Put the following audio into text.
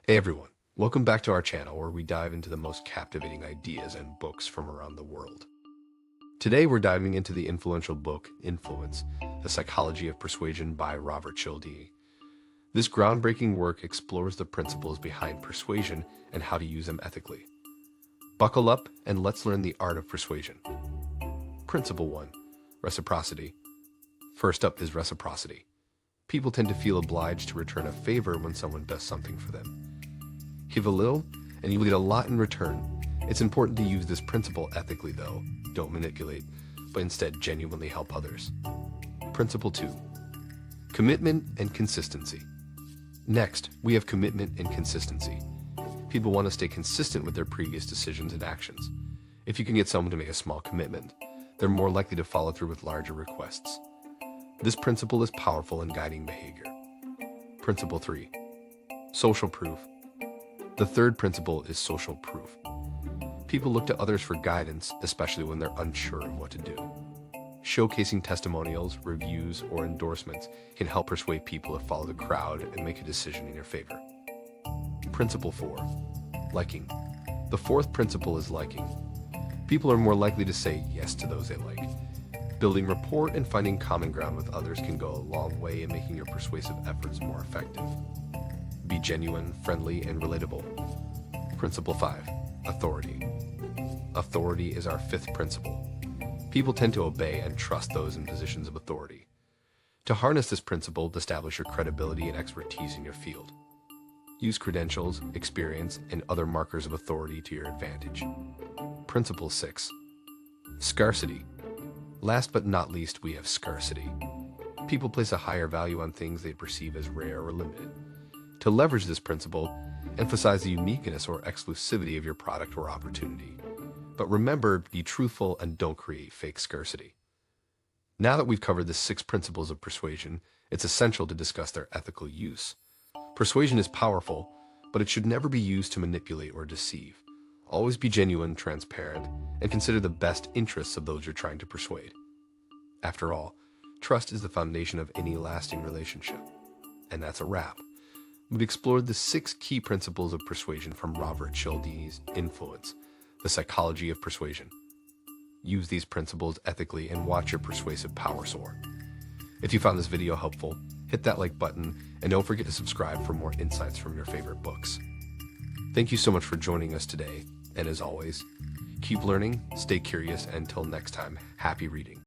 Hey everyone, welcome back to our channel where we dive into the most captivating ideas and books from around the world. Today we're diving into the influential book, Influence, The Psychology of Persuasion by Robert Cialdini. This groundbreaking work explores the principles behind persuasion and how to use them ethically. Buckle up and let's learn the art of persuasion. Principle 1. Reciprocity. First up is reciprocity. People tend to feel obliged to return a favor when someone does something for them. Give a little, and you will get a lot in return. It's important to use this principle ethically, though. Don't manipulate, but instead genuinely help others. Principle 2. Commitment and consistency. Next, we have commitment and consistency. People want to stay consistent with their previous decisions and actions. If you can get someone to make a small commitment, they're more likely to follow through with larger requests. This principle is powerful in guiding behavior. Principle 3. Social proof. The third principle is social proof. People look to others for guidance, especially when they're unsure of what to do. Showcasing testimonials, reviews, or endorsements can help persuade people to follow the crowd and make a decision in your favor. Principle 4. Liking. The fourth principle is liking. People are more likely to say yes to those they like. Building rapport and finding common ground with others can go a long way in making your persuasive efforts more effective. Be genuine, friendly, and relatable. Principle 5. Authority. Authority is our fifth principle. People tend to obey and trust those in positions of authority. To harness this principle, establish your credibility and expertise in your field. Use credentials, experience, and other markers of authority to your advantage. Principle 6. Scarcity. Last but not least, we have scarcity. People place a higher value on things they perceive as rare or limited. To leverage this principle, emphasize the uniqueness or exclusivity of your product or opportunity. But remember, be truthful and don't create fake scarcity. Now that we've covered the 6 principles of persuasion, it's essential to discuss their ethical use. Persuasion is powerful, but it should never be used to manipulate or deceive. Always be genuine, transparent, and consider the best interests of those you're trying to persuade. After all, trust is the foundation of any lasting relationship. And that's a wrap. We've explored the 6 key principles of persuasion from Robert Cialdini's Influence, The Psychology of Persuasion. Use these principles ethically and watch your persuasive power soar. If you found this video helpful, hit that like button and don't forget to subscribe for more insights from your favorite books. Thank you so much for joining us today, and as always, keep learning, stay curious, and until next time, happy reading.